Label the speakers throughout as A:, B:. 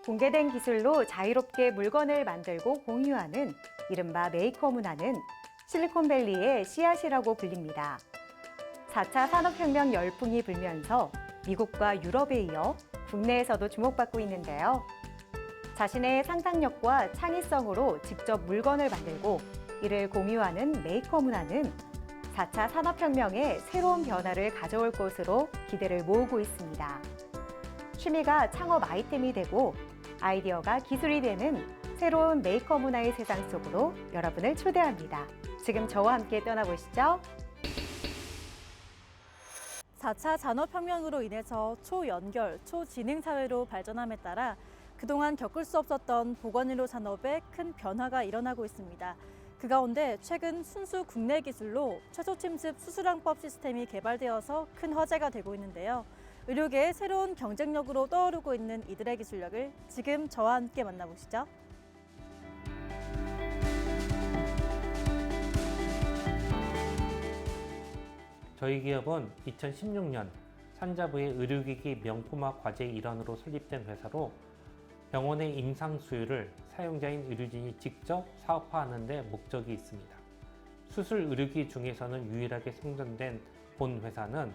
A: 공개된 기술로 자유롭게 물건을 만들고 공유하는 이른바 메이커 문화는 실리콘밸리의 씨앗이라고 불립니다. 4차 산업혁명 열풍이 불면서 미국과 유럽에 이어 국내에서도 주목받고 있는데요. 자신의 상상력과 창의성으로 직접 물건을 만들고 이를 공유하는 메이커 문화는 4차 산업혁명에 새로운 변화를 가져올 것으로 기대를 모으고 있습니다. 취미가 창업 아이템이 되고 아이디어가 기술이 되는 새로운 메이커 문화의 세상 속으로 여러분을 초대합니다. 지금 저와 함께 떠나보시죠.
B: 4차 산업혁명으로 인해서 초연결, 초지능 사회로 발전함에 따라 그동안 겪을 수 없었던 보건의료 산업에 큰 변화가 일어나고 있습니다. 그 가운데 최근 순수 국내 기술로 최소 침습 수술항법 시스템이 개발되어서 큰 화제가 되고 있는데요. 의료계의 새로운 경쟁력으로 떠오르고 있는 이들의 기술력을 지금 저와 함께 만나보시죠.
C: 저희 기업은 2016년 산자부의 의료기기 명품화 과제의 일환으로 설립된 회사로 병원의 임상 수유를 사용자인 의료진이 직접 사업화하는 데 목적이 있습니다. 수술 의료기 중에서는 유일하게 선정된 본 회사는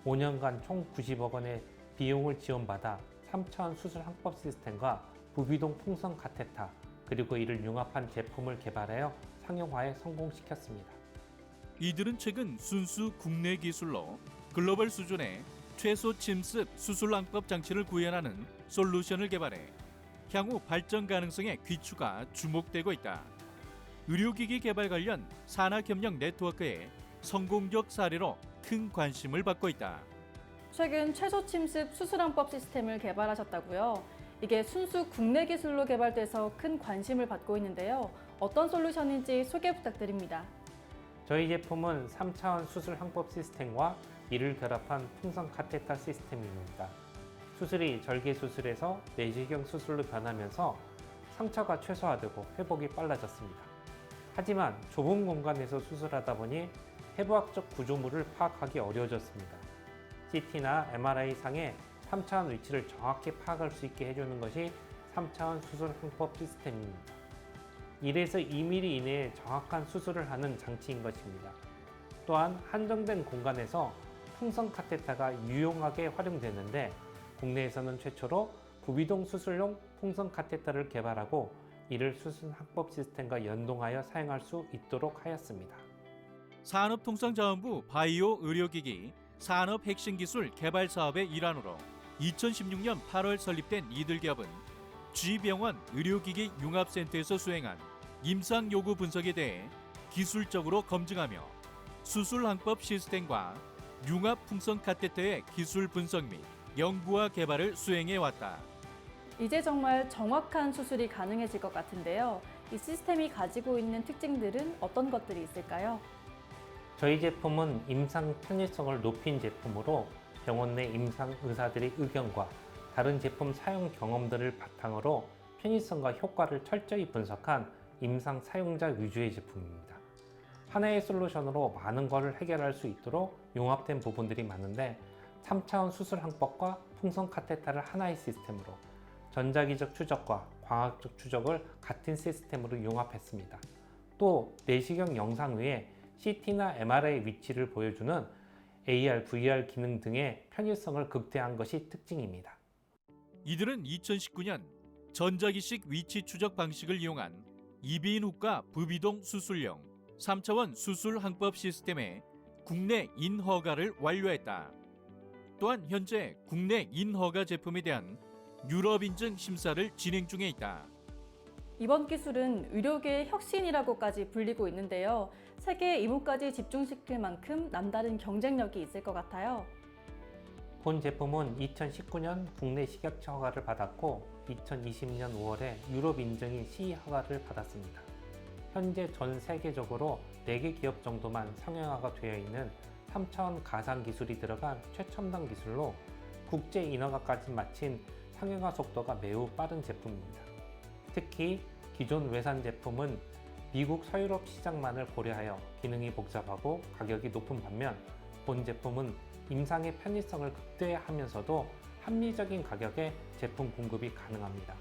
C: 5년간 총 90억 원의 비용을 지원받아 3차원 수술 항법 시스템과 부비동 풍선 카테타 그리고 이를 융합한 제품을 개발하여 상용화에 성공시켰습니다.
D: 이들은 최근 순수 국내 기술로 글로벌 수준의 최소 침습 수술항법 장치를 구현하는 솔루션을 개발해 향후 발전 가능성의 귀추가 주목되고 있다. 의료기기 개발 관련 산학협력 네트워크의 성공적 사례로 큰 관심을 받고 있다.
B: 최근 최소 침습 수술항법 시스템을 개발하셨다고요? 이게 순수 국내 기술로 개발돼서 큰 관심을 받고 있는데요. 어떤 솔루션인지 소개 부탁드립니다.
C: 저희 제품은 3차원 수술 항법 시스템과 이를 결합한 풍선 카테타 시스템입니다. 수술이 절개 수술에서 내시경 수술로 변하면서 상처가 최소화되고 회복이 빨라졌습니다. 하지만 좁은 공간에서 수술하다 보니 해부학적 구조물을 파악하기 어려워졌습니다. CT나 MRI 상의 3차원 위치를 정확히 파악할 수 있게 해주는 것이 3차원 수술 항법 시스템입니다. 1에서 2mm 이내에 정확한 수술을 하는 장치인 것입니다. 또한 한정된 공간에서 풍선 카테타가 유용하게 활용되는데 국내에서는 최초로 부비동 수술용 풍선 카테타를 개발하고 이를 수술 항법 시스템과 연동하여 사용할 수 있도록 하였습니다.
D: 산업통상자원부 바이오 의료기기 산업핵심기술 개발 사업의 일환으로 2016년 8월 설립된 이들 기업은 G병원 의료기기 융합센터에서 수행한 임상 요구 분석에 대해 기술적으로 검증하며 수술항법 시스템과 융합 풍선 카테터의 기술 분석 및 연구와 개발을 수행해 왔다.
B: 이제 정말 정확한 수술이 가능해질 것 같은데요. 이 시스템이 가지고 있는 특징들은 어떤 것들이 있을까요?
C: 저희 제품은 임상 편의성을 높인 제품으로 병원 내 임상 의사들의 의견과 다른 제품 사용 경험들을 바탕으로 편의성과 효과를 철저히 분석한 임상 사용자 위주의 제품입니다. 하나의 솔루션으로 많은 것을 해결할 수 있도록 융합된 부분들이 많은데 3차원 수술 항법과 풍선 카테타를 하나의 시스템으로 전자기적 추적과 광학적 추적을 같은 시스템으로 융합했습니다. 또 내시경 영상 외에 CT나 MRI 위치를 보여주는 AR, VR 기능 등의 편의성을 극대화한 것이 특징입니다.
D: 이들은 2019년 전자기식 위치 추적 방식을 이용한 이비인 후과 부비동 수술용 3차원 수술 항법 시스템의 국내 인허가를 완료했다. 또한 현재 국내 인허가 제품에 대한 유럽 인증 심사를 진행 중에 있다.
B: 이번 기술은 의료계의 혁신이라고까지 불리고 있는데요. 세계의 이목까지 집중시킬 만큼 남다른 경쟁력이 있을 것 같아요.
C: 본 제품은 2019년 국내 식약처 허가를 받았고 2020년 5월에 유럽 인증인 CE 허가를 받았습니다. 현재 전 세계적으로 4개 기업 정도만 상용화가 되어 있는 3차원 가상 기술이 들어간 최첨단 기술로 국제 인허가까지 마친 상용화 속도가 매우 빠른 제품입니다. 특히 기존 외산 제품은 미국 서유럽 시장만을 고려하여 기능이 복잡하고 가격이 높은 반면 본 제품은 임상의 편의성을 극대화하면서도 합리적인 가격에 제품 공급이 가능합니다.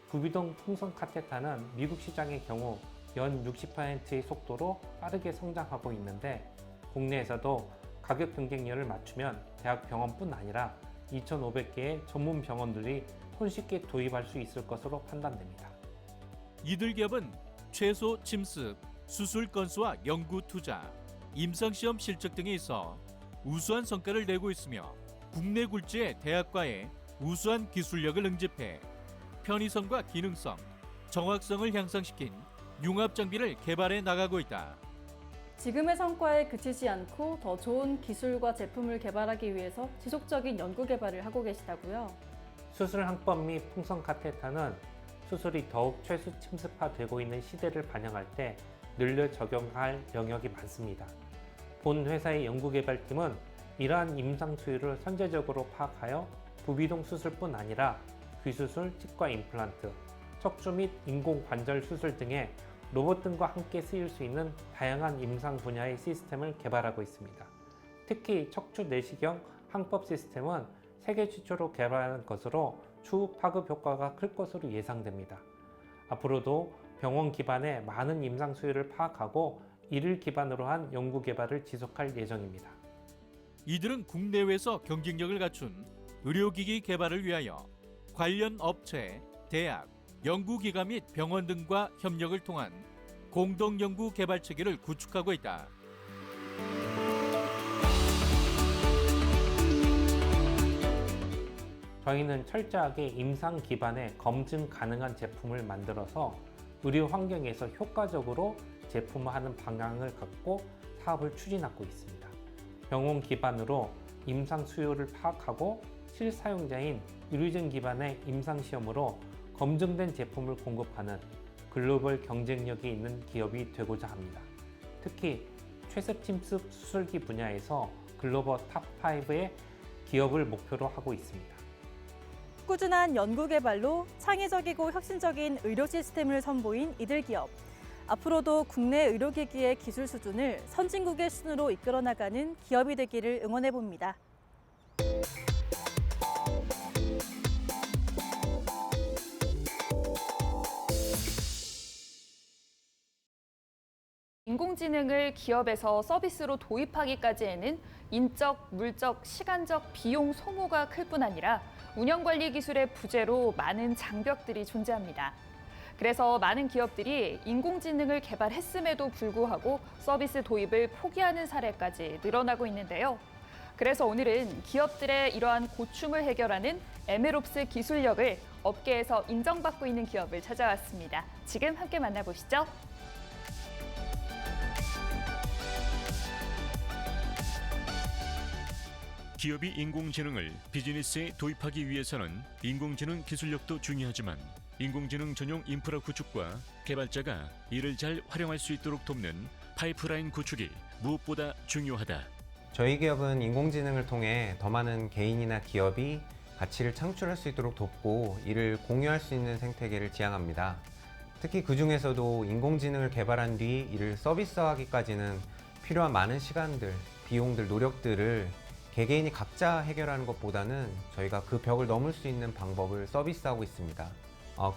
C: 부비동 풍선 카테타는 미국 시장의 경우 연 60%의 속도로 빠르게 성장하고 있는데 국내에서도 가격 경쟁력을 맞추면 대학 병원뿐 아니라 2,500개의 전문 병원들이 손쉽게 도입할 수 있을 것으로 판단됩니다.
D: 이들 기업은 최소 침습, 수술 건수와 연구 투자, 임상시험 실적 등에 있어 우수한 성과를 내고 있으며 국내 굴지의 대학과에 우수한 기술력을 응집해 편의성과 기능성, 정확성을 향상시킨 융합 장비를 개발해 나가고 있다.
B: 지금의 성과에 그치지 않고 더 좋은 기술과 제품을 개발하기 위해서 지속적인 연구 개발을 하고 계시다고요?
C: 수술 항법 및 풍선 카테타는 수술이 더욱 최소 침습화되고 있는 시대를 반영할 때 늘려 적용할 영역이 많습니다. 본 회사의 연구개발팀은 이러한 임상 수요를 선제적으로 파악하여 부비동 수술뿐 아니라 귀수술, 치과 임플란트, 척추 및 인공관절 수술 등의 로봇 등과 함께 쓰일 수 있는 다양한 임상 분야의 시스템을 개발하고 있습니다. 특히 척추 내시경 항법 시스템은 세계 최초로 개발한 것으로 추후 파급 효과가 클 것으로 예상됩니다. 앞으로도 병원 기반의 많은 임상 수요를 파악하고 이를 기반으로 한 연구 개발을 지속할 예정입니다.
D: 이들은 국내외에서 경쟁력을 갖춘 의료기기 개발을 위하여 관련 업체, 대학, 연구기관 및 병원 등과 협력을 통한 공동연구 개발 체계를 구축하고 있다.
C: 저희는 철저하게 임상 기반의 검증 가능한 제품을 만들어서 의료 환경에서 효과적으로 제품화하는 방향을 갖고 사업을 추진하고 있습니다. 병원 기반으로 임상 수요를 파악하고 실사용자인 의료진 기반의 임상 시험으로 검증된 제품을 공급하는 글로벌 경쟁력이 있는 기업이 되고자 합니다. 특히 최습 침습 수술기 분야에서 글로벌 탑5의 기업을 목표로 하고 있습니다.
B: 꾸준한 연구 개발로 창의적이고 혁신적인 의료 시스템을 선보인 이들 기업. 앞으로도 국내 의료기기의 기술 수준을 선진국의 수준으로 이끌어 나가는 기업이 되기를 응원해 봅니다.
E: 인공지능을 기업에서 서비스로 도입하기까지에는 인적, 물적, 시간적 비용 소모가 클 뿐 아니라 운영관리 기술의 부재로 많은 장벽들이 존재합니다. 그래서 많은 기업들이 인공지능을 개발했음에도 불구하고 서비스 도입을 포기하는 사례까지 늘어나고 있는데요. 그래서 오늘은 기업들의 이러한 고충을 해결하는 MLOps 기술력을 업계에서 인정받고 있는 기업을 찾아왔습니다. 지금 함께 만나보시죠.
F: 기업이 인공지능을 비즈니스에 도입하기 위해서는 인공지능 기술력도 중요하지만 인공지능 전용 인프라 구축과 개발자가 이를 잘 활용할 수 있도록 돕는 파이프라인 구축이 무엇보다 중요하다.
G: 저희 기업은 인공지능을 통해 더 많은 개인이나 기업이 가치를 창출할 수 있도록 돕고 이를 공유할 수 있는 생태계를 지향합니다. 특히 그 중에서도 인공지능을 개발한 뒤 이를 서비스화하기까지는 필요한 많은 시간들, 비용들, 노력들을 개개인이 각자 해결하는 것보다는 저희가 그 벽을 넘을 수 있는 방법을 서비스하고 있습니다.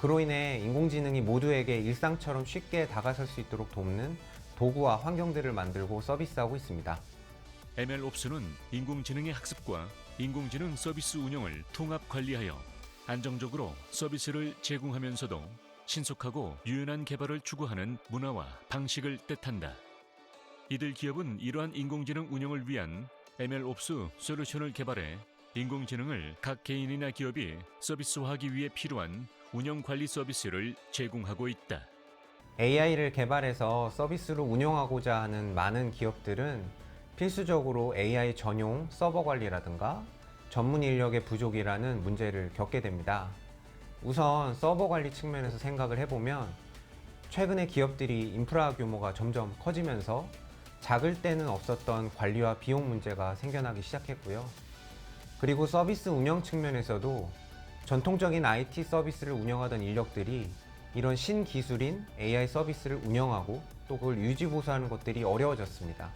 G: 그로 인해 인공지능이 모두에게 일상처럼 쉽게 다가설 수 있도록 돕는 도구와 환경들을 만들고 서비스하고 있습니다.
F: MLOps는 인공지능의 학습과 인공지능 서비스 운영을 통합 관리하여 안정적으로 서비스를 제공하면서도 신속하고 유연한 개발을 추구하는 문화와 방식을 뜻한다. 이들 기업은 이러한 인공지능 운영을 위한 MLOps 솔루션을 개발해 인공지능을 각 개인이나 기업이 서비스화하기 위해 필요한 운영관리 서비스를 제공하고 있다.
G: AI를 개발해서 서비스로 운영하고자 하는 많은 기업들은 필수적으로 AI 전용 서버 관리라든가 전문 인력의 부족이라는 문제를 겪게 됩니다. 우선 서버 관리 측면에서 생각을 해보면 최근에 기업들이 인프라 규모가 점점 커지면서 작을 때는 없었던 관리와 비용 문제가 생겨나기 시작했고요. 그리고 서비스 운영 측면에서도 전통적인 IT 서비스를 운영하던 인력들이 이런 신기술인 AI 서비스를 운영하고 또 그걸 유지 보수하는 것들이 어려워졌습니다.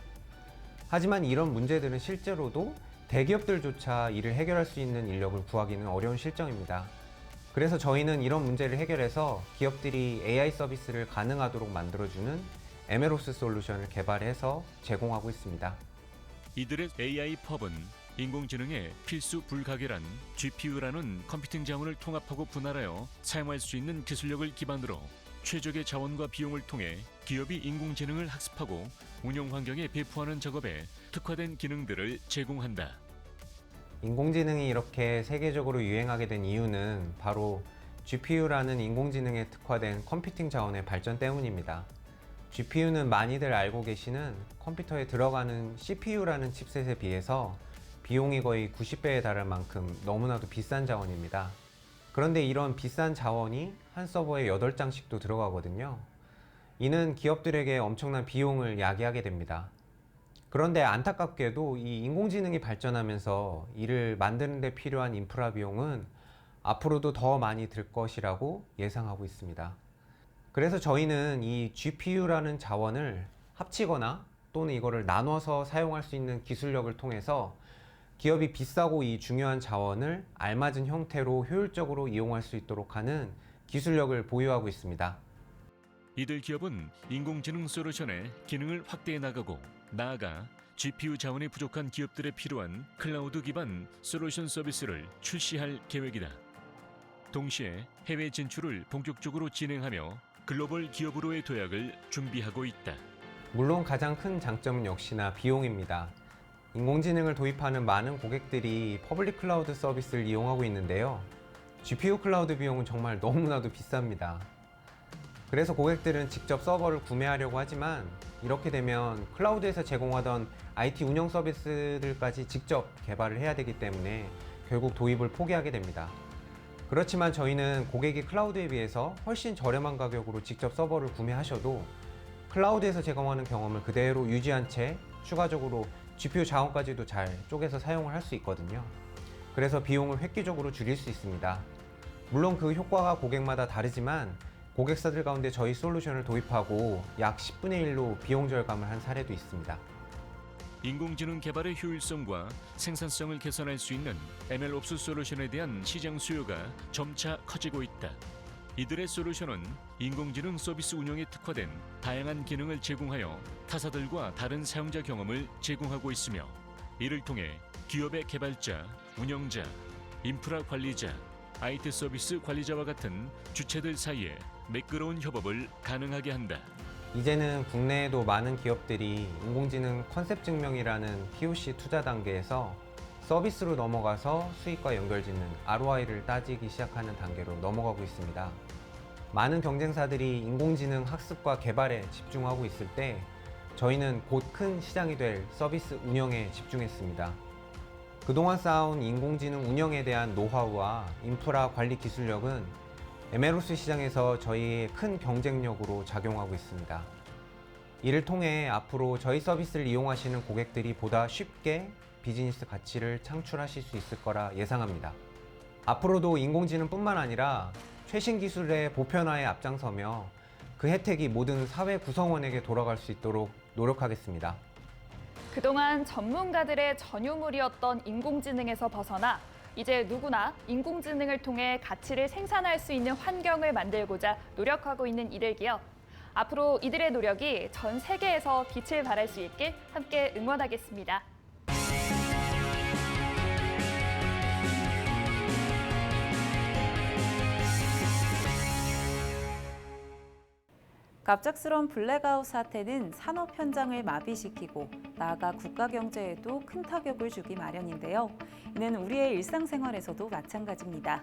G: 하지만 이런 문제들은 실제로도 대기업들조차 이를 해결할 수 있는 인력을 구하기는 어려운 실정입니다. 그래서 저희는 이런 문제를 해결해서 기업들이 AI 서비스를 가능하도록 만들어주는 에메로스 솔루션을 개발해서 제공하고 있습니다.
F: 이들의 AI 펍은 인공지능의 필수 불가결한 GPU라는 컴퓨팅 자원을 통합하고 분할하여 사용할 수 있는 기술력을 기반으로 최적의 자원과 비용을 통해 기업이 인공지능을 학습하고 운영 환경에 배포하는 작업에 특화된 기능들을 제공한다.
G: 인공지능이 이렇게 세계적으로 유행하게 된 이유는 바로 GPU라는 인공지능에 특화된 컴퓨팅 자원의 발전 때문입니다. GPU는 많이들 알고 계시는 컴퓨터에 들어가는 CPU라는 칩셋에 비해서 비용이 거의 90배에 달할 만큼 너무나도 비싼 자원입니다. 그런데 이런 비싼 자원이 한 서버에 8장씩도 들어가거든요. 이는 기업들에게 엄청난 비용을 야기하게 됩니다. 그런데 안타깝게도 이 인공지능이 발전하면서 이를 만드는 데 필요한 인프라 비용은 앞으로도 더 많이 들 것이라고 예상하고 있습니다. 그래서 저희는 이 GPU라는 자원을 합치거나 또는 이거를 나눠서 사용할 수 있는 기술력을 통해서 기업이 비싸고 이 중요한 자원을 알맞은 형태로 효율적으로 이용할 수 있도록 하는 기술력을 보유하고 있습니다.
F: 이들 기업은 인공지능 솔루션의 기능을 확대해 나가고 나아가 GPU 자원이 부족한 기업들에 필요한 클라우드 기반 솔루션 서비스를 출시할 계획이다. 동시에 해외 진출을 본격적으로 진행하며 글로벌 기업으로의 도약을 준비하고 있다.
G: 물론 가장 큰 장점은 역시나 비용입니다. 인공지능을 도입하는 많은 고객들이 퍼블릭 클라우드 서비스를 이용하고 있는데요. GPU 클라우드 비용은 정말 너무나도 비쌉니다. 그래서 고객들은 직접 서버를 구매하려고 하지만 이렇게 되면 클라우드에서 제공하던 IT 운영 서비스들까지 직접 개발을 해야 되기 때문에 결국 도입을 포기하게 됩니다. 그렇지만 저희는 고객이 클라우드에 비해서 훨씬 저렴한 가격으로 직접 서버를 구매하셔도 클라우드에서 제공하는 경험을 그대로 유지한 채 추가적으로 GPU 자원까지도 잘 쪼개서 사용을 할 수 있거든요. 그래서 비용을 획기적으로 줄일 수 있습니다. 물론 그 효과가 고객마다 다르지만 고객사들 가운데 저희 솔루션을 도입하고 약 10분의 1로 비용 절감을 한 사례도 있습니다.
F: 인공지능 개발의 효율성과 생산성을 개선할 수 있는 MLOps 솔루션에 대한 시장 수요가 점차 커지고 있다. 이들의 솔루션은 인공지능 서비스 운영에 특화된 다양한 기능을 제공하여 타사들과 다른 사용자 경험을 제공하고 있으며 이를 통해 기업의 개발자, 운영자, 인프라 관리자, IT 서비스 관리자와 같은 주체들 사이에 매끄러운 협업을 가능하게 한다.
G: 이제는 국내에도 많은 기업들이 인공지능 컨셉 증명이라는 POC 투자 단계에서 서비스로 넘어가서 수익과 연결짓는 ROI를 따지기 시작하는 단계로 넘어가고 있습니다. 많은 경쟁사들이 인공지능 학습과 개발에 집중하고 있을 때 저희는 곧 큰 시장이 될 서비스 운영에 집중했습니다. 그동안 쌓아온 인공지능 운영에 대한 노하우와 인프라 관리 기술력은 에메로스 시장에서 저희의 큰 경쟁력으로 작용하고 있습니다. 이를 통해 앞으로 저희 서비스를 이용하시는 고객들이 보다 쉽게 비즈니스 가치를 창출하실 수 있을 거라 예상합니다. 앞으로도 인공지능뿐만 아니라 최신 기술의 보편화에 앞장서며 그 혜택이 모든 사회 구성원에게 돌아갈 수 있도록 노력하겠습니다.
E: 그동안 전문가들의 전유물이었던 인공지능에서 벗어나 이제 누구나 인공지능을 통해 가치를 생산할 수 있는 환경을 만들고자 노력하고 있는 이들 기업. 앞으로 이들의 노력이 전 세계에서 빛을 발할 수 있길 함께 응원하겠습니다.
B: 갑작스러운 블랙아웃 사태는 산업 현장을 마비시키고 나아가 국가 경제에도 큰 타격을 주기 마련인데요. 이는 우리의 일상생활에서도 마찬가지입니다.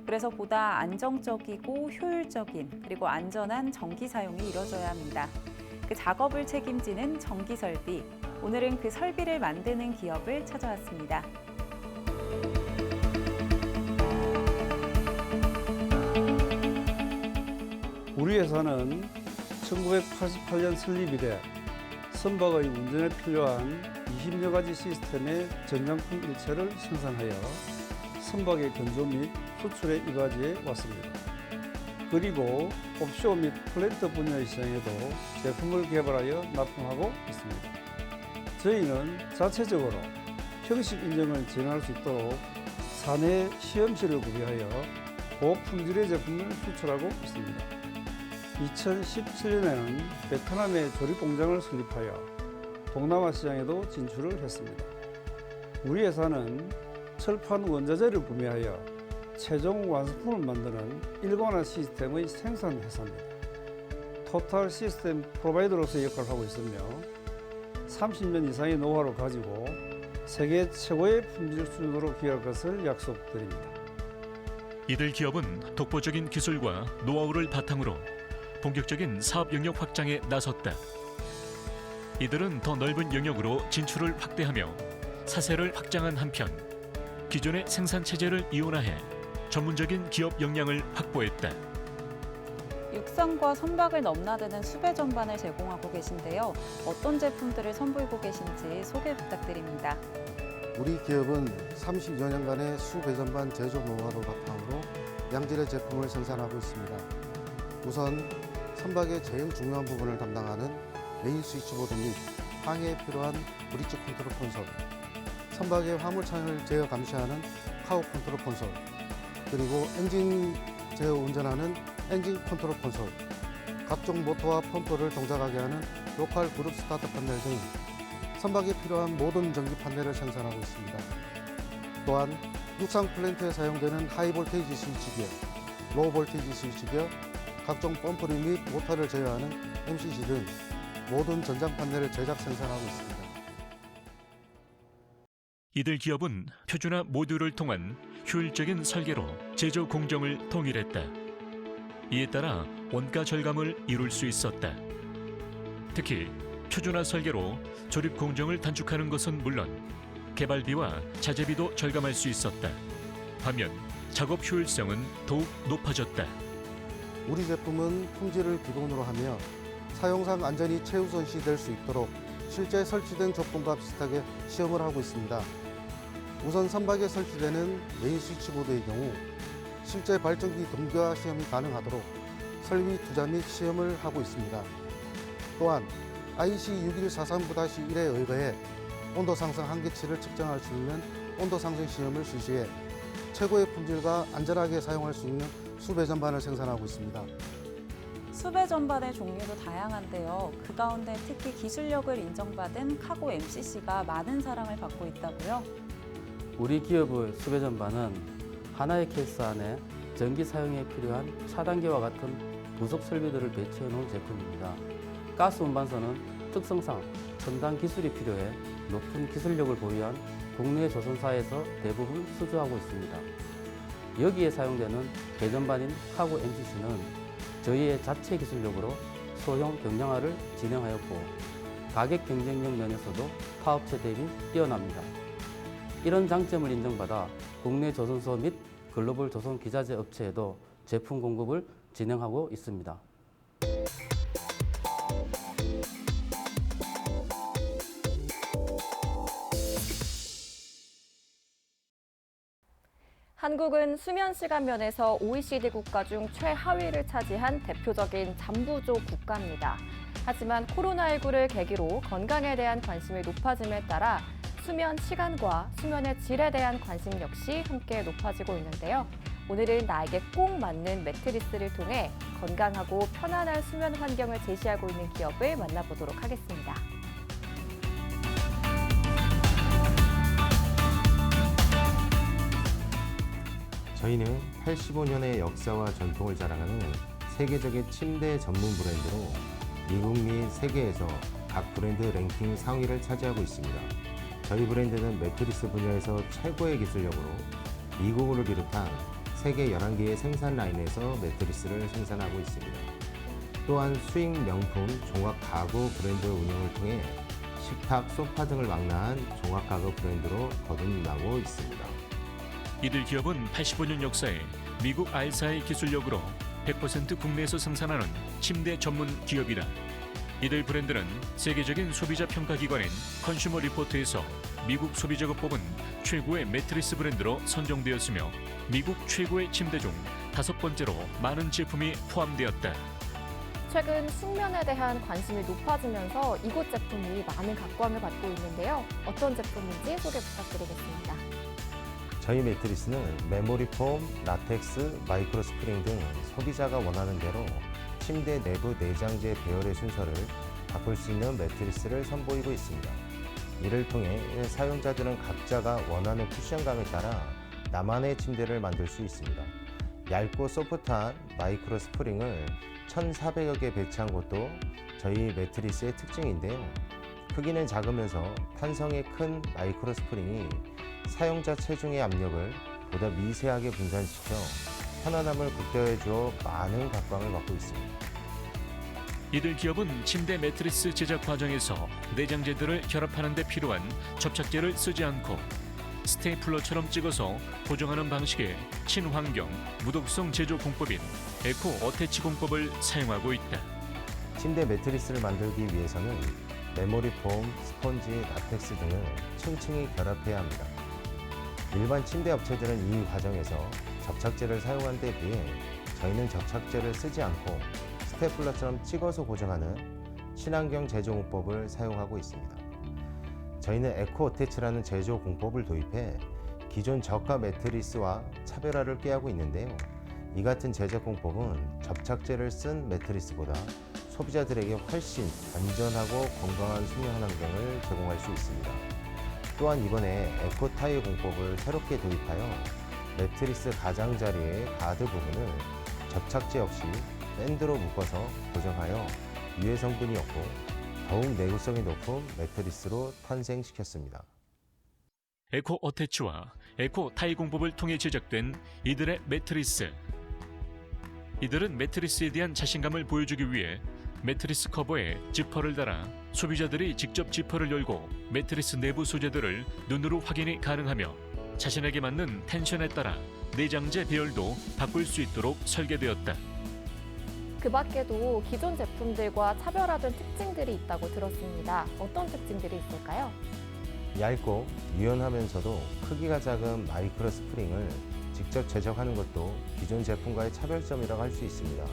B: 그래서 보다 안정적이고 효율적인 그리고 안전한 전기 사용이 이뤄져야 합니다. 그 작업을 책임지는 전기 설비. 오늘은 그 설비를 만드는 기업을 찾아왔습니다.
H: 우리 회사는 1988년 설립 이래 선박의 운전에 필요한 20여 가지 시스템의 전장품 일체를 생산하여 선박의 건조 및 수출에 이바지해 왔습니다. 그리고 옵쇼 및 플랜트 분야의 시장에도 제품을 개발하여 납품하고 있습니다. 저희는 자체적으로 형식 인증을 진행할 수 있도록 사내 시험실을 구비하여 고품질의 제품을 수출하고 있습니다. 2017년에는 베트남에 조립 공장을 설립하여 동남아 시장에도 진출을 했습니다. 우리 회사는 철판 원자재를 구매하여 최종 완성품을 만드는 일관화 시스템의 생산 회사입니다. 토탈 시스템 프로바이더로서의 역할을 하고 있으며 30년 이상의 노하우를 가지고 세계 최고의 품질 수준으로 기여할 것을 약속드립니다.
F: 이들 기업은 독보적인 기술과 노하우를 바탕으로 본격적인 사업 영역 확장에 나섰다. 이들은 더 넓은 영역으로 진출을 확대하며 사세를 확장한 한편 기존의 생산 체제를 이원화해 전문적인 기업 역량을 확보했다.
I: 육상과 선박을 넘나드는 수배 전반을 제공하고 계신데요. 어떤 제품들을 선보이고 계신지 소개 부탁드립니다.
J: 우리 기업은 30여 년간의 수배전반 제조 노하우를 바탕으로 양질의 제품을 생산하고 있습니다. 우선 선박의 제일 중요한 부분을 담당하는 메인 스위치보드 및 항해에 필요한 브릿지 컨트롤 콘솔, 선박의 화물창을 제어 감시하는 카우 컨트롤 콘솔, 그리고 엔진 제어 운전하는 엔진 컨트롤 콘솔, 각종 모터와 펌프를 동작하게 하는 로컬 그룹 스타트 판넬 등 선박에 필요한 모든 전기 판넬을 생산하고 있습니다. 또한 육상 플랜트에 사용되는 하이 볼테이지 스위치기어, 로우 볼테이지 스위치기어, 각종 펌프류 및 모터를 제어하는 MCC 등 모든 전장 판넬을 제작 생산하고 있습니다.
F: 이들 기업은 표준화 모듈을 통한 효율적인 설계로 제조 공정을 통일했다. 이에 따라 원가 절감을 이룰 수 있었다. 특히 표준화 설계로 조립 공정을 단축하는 것은 물론 개발비와 자재비도 절감할 수 있었다. 반면 작업 효율성은 더욱 높아졌다.
J: 우리 제품은 품질을 기본으로 하며 사용상 안전이 최우선시 될 수 있도록 실제 설치된 조건과 비슷하게 시험을 하고 있습니다. 우선 선박에 설치되는 메인 스위치보드의 경우 실제 발전기 동기화 시험이 가능하도록 설비 투자 및 시험을 하고 있습니다. 또한 IEC 6143-1에 의거해 온도 상승 한계치를 측정할 수 있는 온도 상승 시험을 실시해 최고의 품질과 안전하게 사용할 수 있는 수배 전반을 생산하고 있습니다.
I: 수배 전반의 종류도 다양한데요. 그 가운데 특히 기술력을 인정받은 카고 MCC가 많은 사랑을 받고 있다고요?
K: 우리 기업의 수배 전반은 하나의 케이스 안에 전기 사용에 필요한 차단기와 같은 부속 설비들을 배치해 놓은 제품입니다. 가스 운반선은 특성상 첨단 기술이 필요해 높은 기술력을 보유한 국내 조선사에서 대부분 수주하고 있습니다. 여기에 사용되는 배전반인 카고 MCC는 저희의 자체 기술력으로 소형 경량화를 진행하였고 가격 경쟁력 면에서도 타업체 대비 뛰어납니다. 이런 장점을 인정받아 국내 조선소 및 글로벌 조선 기자재 업체에도 제품 공급을 진행하고 있습니다.
L: 한국은 수면 시간 면에서 OECD 국가 중 최하위를 차지한 대표적인 잠부조 국가입니다. 하지만 코로나19를 계기로 건강에 대한 관심이 높아짐에 따라 수면 시간과 수면의 질에 대한 관심 역시 함께 높아지고 있는데요. 오늘은 나에게 꼭 맞는 매트리스를 통해 건강하고 편안한 수면 환경을 제시하고 있는 기업을 만나보도록 하겠습니다.
G: 저희는 85년의 역사와 전통을 자랑하는 세계적인 침대 전문 브랜드로 미국 및 세계에서 각 브랜드 랭킹 상위를 차지하고 있습니다. 저희 브랜드는 매트리스 분야에서 최고의 기술력으로 미국을 비롯한 세계 11개의 생산 라인에서 매트리스를 생산하고 있습니다. 또한 수익 명품 종합 가구 브랜드 운영을 통해 식탁, 소파 등을 망라한 종합 가구 브랜드로 거듭나고 있습니다.
F: 이들 기업은 85년 역사에 미국 알사의 기술력으로 100% 국내에서 생산하는 침대 전문 기업이다. 이들 브랜드는 세계적인 소비자 평가기관인 컨슈머 리포트에서 미국 소비자가 뽑은 최고의 매트리스 브랜드로 선정되었으며 미국 최고의 침대 중 5번째로 많은 제품이 포함되었다.
L: 최근 숙면에 대한 관심이 높아지면서 이곳 제품이 많은 각광을 받고 있는데요. 어떤 제품인지 소개 부탁드리겠습니다.
M: 저희 매트리스는 메모리 폼, 라텍스, 마이크로 스프링 등 소비자가 원하는 대로 침대 내부 내장재 배열의 순서를 바꿀 수 있는 매트리스를 선보이고 있습니다. 이를 통해 사용자들은 각자가 원하는 쿠션감에 따라 나만의 침대를 만들 수 있습니다. 얇고 소프트한 마이크로 스프링을 1,400여 개 배치한 것도 저희 매트리스의 특징인데요. 크기는 작으면서 탄성이 큰 마이크로 스프링이 사용자 체중의 압력을 보다 미세하게 분산시켜 편안함을 극대화해 주어 많은 각광을 받고 있습니다.
F: 이들 기업은 침대 매트리스 제작 과정에서 내장재들을 결합하는 데 필요한 접착제를 쓰지 않고 스테이플러처럼 찍어서 고정하는 방식의 친환경, 무독성 제조 공법인 에코 어태치 공법을 사용하고 있다.
M: 침대 매트리스를 만들기 위해서는 메모리 폼, 스펀지, 라텍스 등을 층층이 결합해야 합니다. 일반 침대 업체들은 이 과정에서 접착제를 사용한 데 비해 저희는 접착제를 쓰지 않고 스테플러처럼 찍어서 고정하는 친환경 제조 공법을 사용하고 있습니다. 저희는 에코 어태치라는 제조 공법을 도입해 기존 저가 매트리스와 차별화를 꾀하고 있는데요. 이 같은 제작 공법은 접착제를 쓴 매트리스보다 소비자들에게 훨씬 안전하고 건강한 수면 환경을 제공할 수 있습니다. 또한 이번에 에코 타일 공법을 새롭게 도입하여 매트리스 가장자리의 가드 부분을 접착제 없이 밴드로 묶어서 고정하여 유해 성분이 없고 더욱 내구성이 높은 매트리스로 탄생시켰습니다.
F: 에코 어태치와 에코 타이 공법을 통해 제작된 이들의 매트리스. 이들은 매트리스에 대한 자신감을 보여주기 위해 매트리스 커버에 지퍼를 달아 소비자들이 직접 지퍼를 열고 매트리스 내부 소재들을 눈으로 확인이 가능하며 자신에게 맞는 텐션에 따라 내장재 배열도 바꿀 수 있도록 설계되었다.
L: 그 밖에도 기존 제품들과 차별화된 특징들이 있다고 들었습니다. 어떤 특징들이 있을까요?
M: 얇고 유연하면서도 크기가 작은 마이크로 스프링을 직접 제작하는 것도 기존 제품과의 차별점이라고 할 수 있습니다.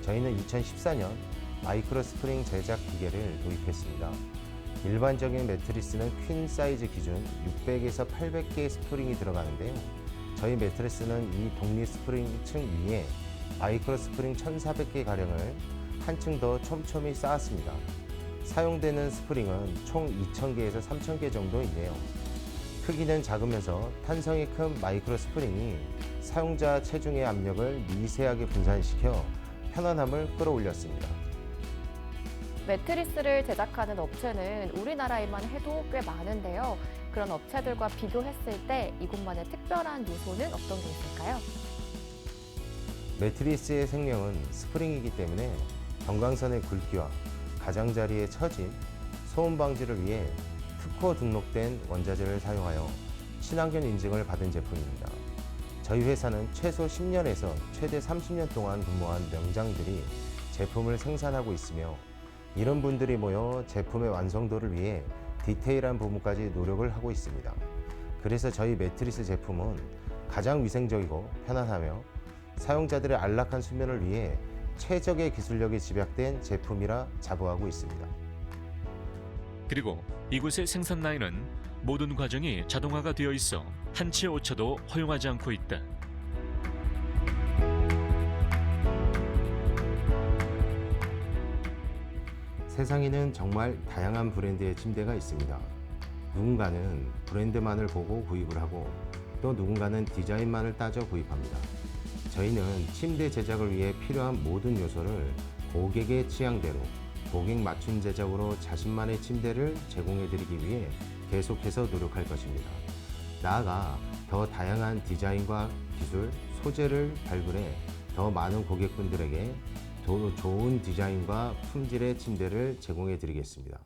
M: 저희는 2014년 마이크로 스프링 제작 기계를 도입했습니다. 일반적인 매트리스는 퀸 사이즈 기준 600에서 800개의 스프링이 들어가는데요. 저희 매트리스는 이 독립 스프링 층 위에 마이크로 스프링 1,400개 가량을 한층 더 촘촘히 쌓았습니다. 사용되는 스프링은 총 2,000개에서 3,000개 정도인데요. 크기는 작으면서 탄성이 큰 마이크로 스프링이 사용자 체중의 압력을 미세하게 분산시켜 편안함을 끌어올렸습니다.
L: 매트리스를 제작하는 업체는 우리나라에만 해도 꽤 많은데요. 그런 업체들과 비교했을 때 이곳만의 특별한 요소는 어떤 게 있을까요?
M: 매트리스의 생명은 스프링이기 때문에 경광선의 굵기와 가장자리의 처짐, 소음 방지를 위해 특허 등록된 원자재를 사용하여 친환경 인증을 받은 제품입니다. 저희 회사는 최소 10년에서 최대 30년 동안 근무한 명장들이 제품을 생산하고 있으며 이런 분들이 모여 제품의 완성도를 위해 디테일한 부분까지 노력을 하고 있습니다. 그래서 저희 매트리스 제품은 가장 위생적이고 편안하며 사용자들의 안락한 수면을 위해 최적의 기술력이 집약된 제품이라 자부하고 있습니다.
F: 그리고 이곳의 생산 라인은 모든 과정이 자동화가 되어 있어 한치의 오차도 허용하지 않고 있다.
M: 세상에는 정말 다양한 브랜드의 침대가 있습니다. 누군가는 브랜드만을 보고 구입을 하고 또 누군가는 디자인만을 따져 구입합니다. 저희는 침대 제작을 위해 필요한 모든 요소를 고객의 취향대로 고객 맞춤 제작으로 자신만의 침대를 제공해드리기 위해 계속해서 노력할 것입니다. 나아가 더 다양한 디자인과 기술, 소재를 발굴해 더 많은 고객분들에게 더 좋은 디자인과 품질의 침대를 제공해드리겠습니다.